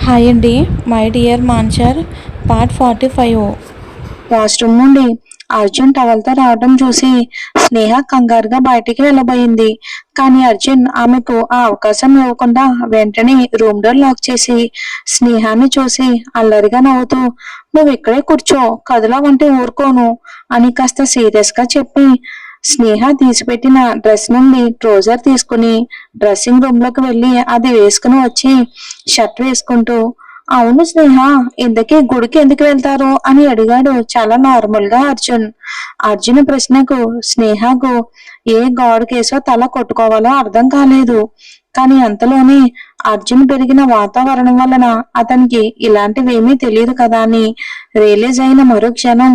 Hi అండి. My dear monster part 45. Washroom నుండి అర్జున్ టవల్తో రావడం చూసి స్నేహ కంగారుగా బయటికి వెళ్ళబోయింది. కానీ అర్జున్ ఆమెకు ఆ అవకాశం ఇవ్వకుండా వెంటనే రూమ్ డోర్ లాక్ చేసి స్నేహాన్ని చూసి అల్లరిగా నవ్వుతూ, నువ్వు ఇక్కడే కూర్చో, కదలవంటే ఊరుకోను అని కాస్త సీరియస్ గా చెప్పి స్నేహ తీసిపెట్టిన డ్రెస్ నుండి ట్రౌజర్ తీసుకుని డ్రెస్సింగ్ రూమ్ లోకి వెళ్ళి అది వేసుకుని వచ్చి షర్ట్ వేసుకుంటూ, అవును స్నేహ, ఇంతకీ గుడికి ఎందుకు వెళ్తారు అని అడిగాడు చాలా నార్మల్ గా అర్జున్. అర్జున్ ప్రశ్నకు స్నేహకు ఏ గాడ్ కేసో తల కొట్టుకోవాలో అర్థం కాలేదు. కానీ అంతలోనే అర్జున్ పెరిగిన వాతావరణం వలన అతనికి ఇలాంటివేమీ తెలియదు కదా అని రియలైజ్ అయిన మరో క్షణం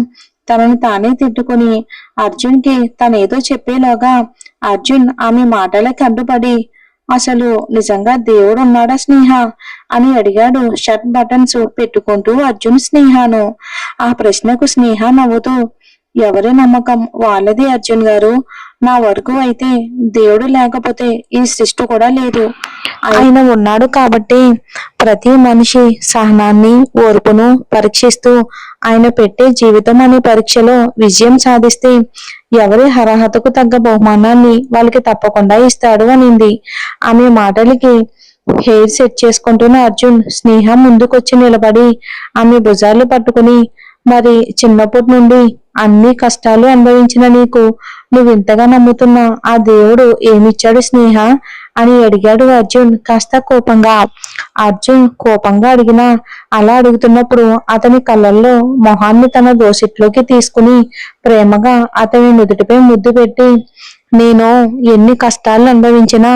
తనని తానే తిట్టుకుని అర్జున్ కి తనేదో చెప్పేలోగా అర్జున్ ఆమె మాటలకి అడ్డుపడి, అసలు నిజంగా దేవుడు ఉన్నాడా స్నేహ అని అడిగాడు షర్ట్ బటన్స్ పెట్టుకుంటూ అర్జున్ స్నేహను. ఆ ప్రశ్నకు స్నేహ నవ్వుతూ, ఎవరి నమ్మకం వాళ్ళది అర్జున్ గారు. నా వరకు అయితే దేవుడు లేకపోతే ఈ సృష్టి కూడా లేదు. ఆయన ఉన్నాడు కాబట్టి ప్రతి మనిషి సహనాన్ని ఓర్పును పరీక్షిస్తూ ఆయన పెట్టే జీవితం అనే పరీక్షలో విజయం సాధిస్తే ఎవరి అర్హతకు తగ్గ బహుమానాన్ని వాళ్ళకి తప్పకుండా ఇస్తాడు అనింది. ఆమె మాటలకి హెయిర్ సెట్ చేసుకుంటున్న అర్జున్ స్నేహ ముందుకొచ్చి నిలబడి ఆమె భుజాలు పట్టుకుని, మరి చిన్నప్పటి నుండి అన్ని కష్టాలు అనుభవించిన నీకు నువ్వింతగా నమ్ముతున్న ఆ దేవుడు ఏమిచ్చాడు స్నేహ అని అడిగాడు అర్జున్ కాస్త కోపంగా. అర్జున్ కోపంగా అడిగినా అలా అడుగుతున్నప్పుడు అతని కళ్ళల్లో మొహాన్ని తన దోసిట్లోకి తీసుకుని ప్రేమగా అతని నుదుటిపై ముద్దు పెట్టి, నేను ఎన్ని కష్టాలు అనుభవించినా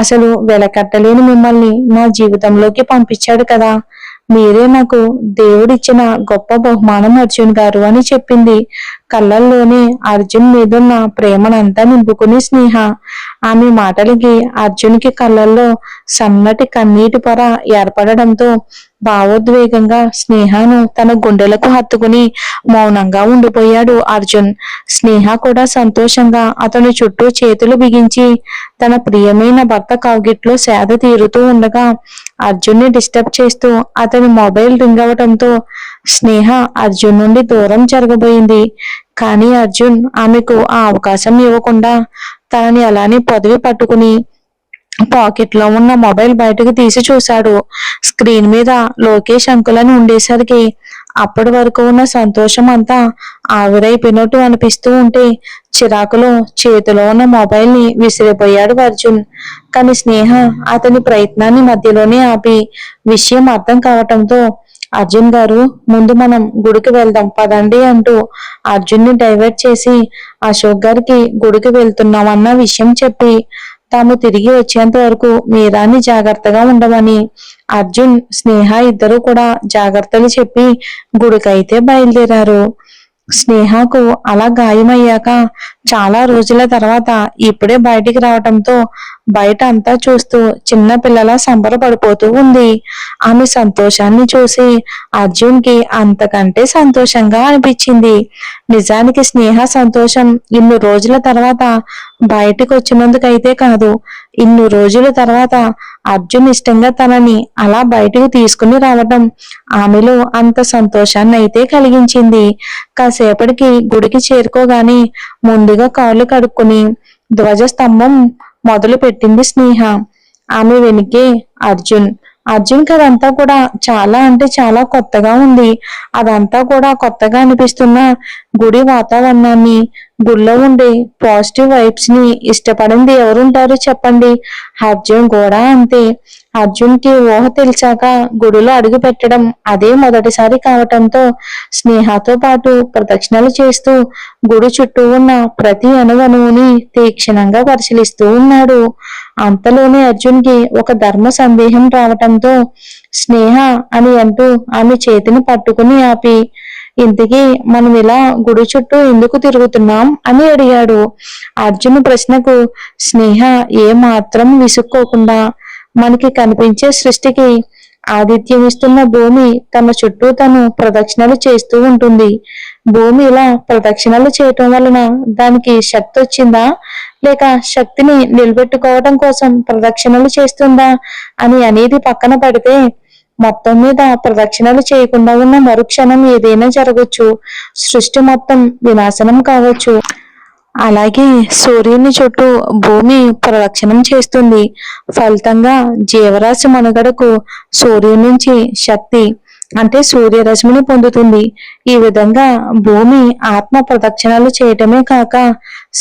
అసలు వెలకట్టలేని మిమ్మల్ని నా జీవితంలోకి పంపించాడు కదా, మీరే నాకు దేవుడిచ్చిన గొప్ప బహుమానం అర్జున్ గారు అని చెప్పింది. కళ్ళల్లోనే అర్జున్ మీదున్న ప్రేమనంతా నింపుకుని స్నేహ. ఆమె మాటలకి అర్జున్కి కళ్ళల్లో సన్నటి కన్నీటి పొర ఏర్పడడంతో భావోద్వేగంగా స్నేహను తన గుండెలకు హత్తుకుని మౌనంగా ఉండిపోయాడు అర్జున్. స్నేహ కూడా సంతోషంగా అతని చుట్టూ చేతులు బిగించి తన ప్రియమైన భర్త కౌగిట్లో సేద తీరుతూ ఉండగా అర్జున్ని డిస్టర్బ్ చేస్తూ అతని మొబైల్ రింగ్ అవటంతో స్నేహ అర్జున్ నుండి దూరం జరగబోయింది. కానీ అర్జున్ ఆమెకు ఆ అవకాశం ఇవ్వకుండా తనని అలానే పొదివి పట్టుకుని పాకెట్ లో ఉన్న మొబైల్ బయటకు తీసి చూశాడు. స్క్రీన్ మీద లోకేష్ అంకులని ఉండేసరికి అప్పటి వరకు ఉన్న సంతోషం అంతా ఆవిరైపోయినట్టు అనిపిస్తూ ఉంటే చిరాకులో చేతిలో ఉన్న మొబైల్ ని విసిరిపోయాడు అర్జున్. కానీ స్నేహ అతని ప్రయత్నాన్ని మధ్యలోనే ఆపి విషయం అర్థం కావటంతో, అర్జున్ గారు, ముందు మనం గుడికి వెళ్దాం పదండి అంటూ అర్జున్ ని డైవర్ట్ చేసి అశోక్ గారికి గుడికి వెళ్తున్నామన్న విషయం చెప్పి తాము తిరిగి వచ్చేంత వరకు మీరాని జాగ్రత్తగా ఉండమని అర్జున్ స్నేహ ఇద్దరు కూడా జాగ్రత్తలు చెప్పి గుడికైతే బయలుదేరారు. స్నేహకు అలా గాయమయ్యాక చాలా రోజుల తర్వాత ఇప్పుడే బయటికి రావటంతో బయట అంతా చూస్తూ చిన్న పిల్లల సంబరపడిపోతూ ఉంది. ఆమె సంతోషాన్ని చూసి అర్జున్ కి అంతకంటే సంతోషంగా అనిపించింది. నిజానికి స్నేహ సంతోషం ఇన్ని రోజుల తర్వాత బయటకు వచ్చినందుకైతే కాదు, ఇన్ని రోజుల తర్వాత అర్జున్ ఇష్టంగా తనని అలా బయటకు తీసుకుని రావటం ఆమెలో అంత సంతోషాన్ని అయితే కలిగించింది. కాసేపటికి గుడికి చేరుకోగానే ముందుగా కాళ్ళు కడుక్కుని ధ్వజస్తంభం మొదలు పెట్టింది స్నేహ. ఆమె వెనుకే అర్జున్. అర్జున్ అదంతా కూడా చాలా అంటే చాలా కొత్తగా ఉంది. అదంతా కూడా కొత్తగా అనిపిస్తున్న గుడి వాతావరణాన్ని, గుడిలో ఉండే పాజిటివ్ వైబ్స్ ని ఇష్టపడింది ఎవరుంటారు చెప్పండి. అర్జున్ కూడా అంతే. అర్జున్ కి ఊహ తెలిసాక గుడిలో అడుగు పెట్టడం అదే మొదటిసారి కావటంతో స్నేహతో పాటు ప్రదక్షిణలు చేస్తూ గుడి చుట్టూ ఉన్న ప్రతి అణువణువుని తీక్షణంగా పరిశీలిస్తూ ఉన్నాడు. అంతలోనే అర్జున్ కి ఒక ధర్మ సందేహం రావటంతో స్నేహ అని అంటూ ఆమె చేతిని పట్టుకుని ఆపి, ఇంతకీ మనం ఇలా గుడి చుట్టూ ఎందుకు తిరుగుతున్నాం అని అడిగాడు. అర్జున్ ప్రశ్నకు స్నేహ ఏ మాత్రం విసుక్కోకుండా, మనకి కనిపించే సృష్టికి ఆతిథ్యం ఇస్తున్న భూమి తన చుట్టూ తను ప్రదక్షిణలు చేస్తూ ఉంటుంది. భూమి ఇలా ప్రదక్షిణలు చేయటం వలన దానికి శక్తి వచ్చిందా, లేక శక్తిని నిలబెట్టుకోవడం కోసం ప్రదక్షిణలు చేస్తుందా అని అనేది పక్కన పడితే మొత్తం మీద ప్రదక్షిణలు చేయకుండా ఉన్న మరుక్షణం ఏదైనా జరగచ్చు. సృష్టి మొత్తం వినాశనం కావచ్చు. అలాగే సూర్యుని చుట్టూ భూమి ప్రదక్షిణం చేస్తుంది. ఫలితంగా జీవరాశి మనుగడకు సూర్యుని నుంచి శక్తి అంటే సూర్యరశ్మిని పొందుతుంది. ఈ విధంగా భూమి ఆత్మ ప్రదక్షిణలు చేయటమే కాక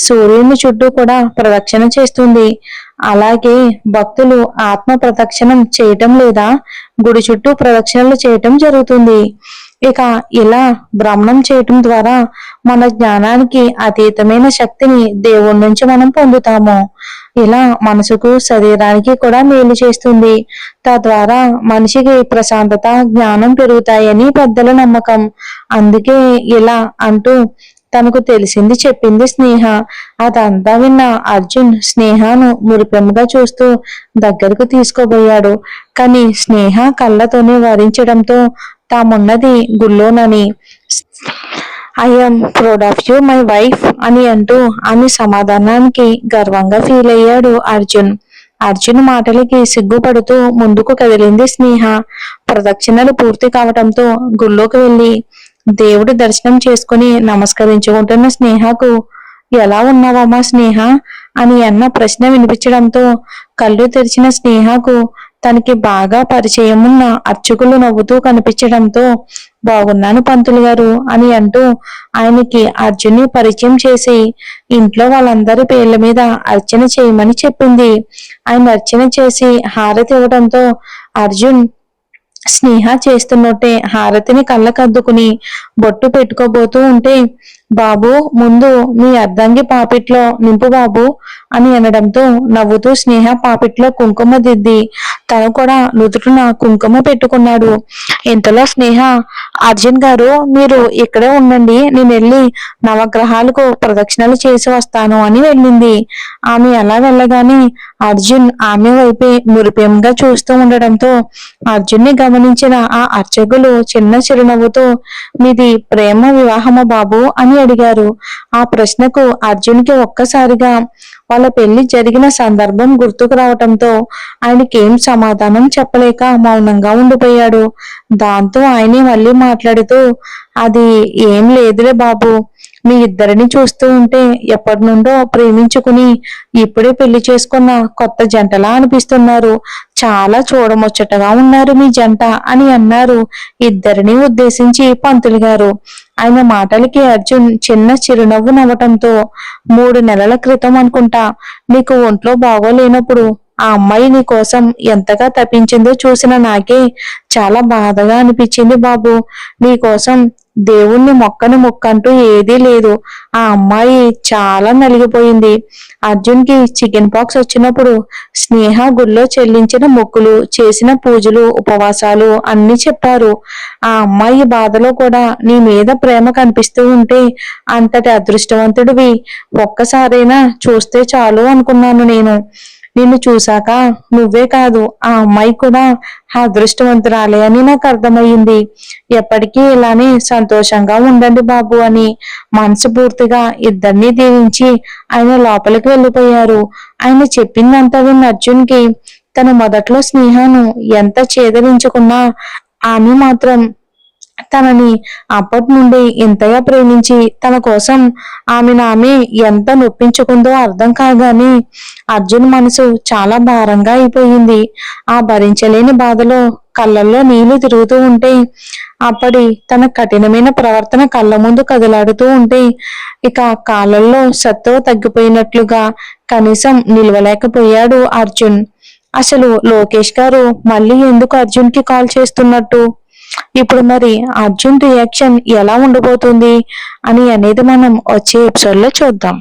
సూర్యుని చుట్టూ కూడా ప్రదక్షిణ చేస్తుంది. అలాగే భక్తులు ఆత్మ ప్రదక్షిణం చేయటం లేదా గుడి చుట్టూ ప్రదక్షిణలు చేయటం జరుగుతుంది. ఇక ఇలా భ్రమణం చేయటం ద్వారా మన జ్ఞానానికి అతీతమైన శక్తిని దేవుడి నుంచి మనం పొందుతాము. ఇలా మనసుకు శరీరానికి కూడా మేలు చేస్తుంది. తద్వారా మనిషికి ప్రశాంతత జ్ఞానం పెరుగుతాయని పెద్దల నమ్మకం. అందుకే ఇలా అంటూ తనకు తెలిసింది చెప్పింది స్నేహ. అదంతా విన్న అర్జున్ స్నేహను మురిపెమ్మగా చూస్తూ దగ్గరకు తీసుకోబోయాడు. కానీ స్నేహ కళ్ళతోనే వరించడంతో తామున్నది గుళ్ళోనని, I'm proud of you my wife అని అంటూ ఆమె సమాధానానికి గర్వంగా ఫీల్ అయ్యాడు అర్జున్. అర్జున్ మాటలకి సిగ్గుపడుతూ ముందుకు కదిలింది స్నేహ. ప్రదక్షిణలు పూర్తి కావటంతో గుళ్ళోకి వెళ్లి దేవుడి దర్శనం చేసుకుని నమస్కరించుకుంటున్న స్నేహకు ఎలా ఉన్నావమ్మా స్నేహ అని అన్న ప్రశ్న వినిపించడంతో కళ్ళు తెరిచిన స్నేహకు తనకి బాగా పరిచయం ఉన్న అర్చకులు నవ్వుతూ కనిపించడంతో బాగున్నాను పంతులు గారు అని అంటూ ఆయనకి అర్జున్ని పరిచయం చేసి ఇంట్లో వాళ్ళందరి పేర్ల మీద అర్చన చేయమని చెప్పింది. ఆయన అర్చన చేసి హారతి ఇవ్వడంతో అర్జున్ స్నేహ చేస్తున్నట్టే హారతిని కళ్ళకద్దుకుని బొట్టు పెట్టుకోబోతూ ఉంటే బాబు ముందు మీ అర్ధంగి పాపిట్లో నింపు బాబు అని అనడంతో నవ్వుతూ స్నేహ పాపిట్లో కుంకుమ దిద్ది తను కూడా నుదుటిన కుంకుమ పెట్టుకున్నాడు. ఇంతలో స్నేహ అర్జున్ గారు మీరు ఇక్కడే ఉండండి, నేను వెళ్ళి నవగ్రహాలకు ప్రదక్షిణలు చేసి వస్తాను అని వెళ్ళింది. ఆమె అలా వెళ్ళగానే అర్జున్ ఆమె వైపే మురిపెంగా చూస్తూ ఉండడంతో అర్జున్ని గమనించిన ఆ అర్చకులు చిన్న చిరునవ్వుతో మీది ప్రేమ వివాహమా బాబు అని అడిగారు. ఆ ప్రశ్నకు అర్జున్కి ఒక్కసారిగా వాళ్ళ పెళ్లి జరిగిన సందర్భం గుర్తుకు రావటంతో ఆయనకేం సమాధానం చెప్పలేక మౌనంగా ఉండిపోయాడు. దాంతో ఆయనే మళ్ళీ మాట్లాడుతూ అది ఏం లేదులే బాబు, మీ ఇద్దరిని చూస్తూ ఉంటే ఎప్పటి నుండో ప్రేమించుకుని ఇప్పుడే పెళ్లి చేసుకున్న కొత్త జంటలా అనిపిస్తున్నారు. చాలా చూడముచ్చటగా ఉన్నారు మీ జంట అని అన్నారు ఇద్దరిని ఉద్దేశించి పంతులు గారు. ఆయన మాటలకి అర్జున్ చిన్న చిరునవ్వు నవ్వటంతో 3 నెలల క్రితం అనుకుంటా నీకు ఒంట్లో బాగోలేనప్పుడు ఆ అమ్మాయి నీ కోసం ఎంతగా తప్పించిందో చూసిన నాకే చాలా బాధగా అనిపించింది బాబు. నీ కోసం దేవుణ్ణి మొక్కని మొక్కంటూ ఏదీ లేదు. ఆ అమ్మాయి చాలా నలిగిపోయింది. అర్జున్కి చికెన్ పాక్స్ వచ్చినప్పుడు స్నేహ గుళ్ళో చెల్లించిన మొక్కులు, చేసిన పూజలు, ఉపవాసాలు అన్ని చెప్పారు. ఆ అమ్మాయి బాధలో కూడా నీ మీద ప్రేమ కనిపిస్తూ ఉంటే అంతటి అదృష్టవంతుడివి ఒక్కసారైనా చూస్తే చాలు అనుకున్నాను నేను. నిన్ను చూశాక నువ్వే కాదు ఆ అమ్మాయి కూడా అదృష్టవంతురాలే అని నాకు అర్థమయ్యింది. ఎప్పటికీ ఇలానే సంతోషంగా ఉండండి బాబు అని మనస్ఫూర్తిగా ఇద్దరిని దీవించి ఆయన లోపలికి వెళ్ళిపోయారు. ఆయన చెప్పిందంతా విన్న అర్జున్కి తన మొదట్లో స్నేహను ఎంత చేదరించుకున్నా ఆమె మాత్రం తనని అప్పటి నుండి ఇంతగా ప్రేమించి తన కోసం ఆమె ఎంత నొప్పించుకుందో అర్థం కాగానే అర్జున్ మనసు చాలా భారంగా అయిపోయింది. ఆ భరించలేని బాధలో కళ్ళల్లో నీళ్లు తిరుగుతూ ఉంటే అప్పటి తన కఠినమైన ప్రవర్తన కళ్ళ ముందు కదలాడుతూ ఉంటే ఇక కాళ్ళల్లో సత్తువ తగ్గిపోయినట్లుగా కనీసం నిలవలేకపోయాడు అర్జున్. అసలు లోకేష్ గారు మళ్ళీ ఎందుకు అర్జున్ కి కాల్ చేస్తున్నట్టు? ఇప్పుడు మరి అర్జున్ రియాక్షన్ ఎలా ఉండబోతుంది అని అనేది మనం వచ్చే ఎపిసోడ్ లో చూద్దాం.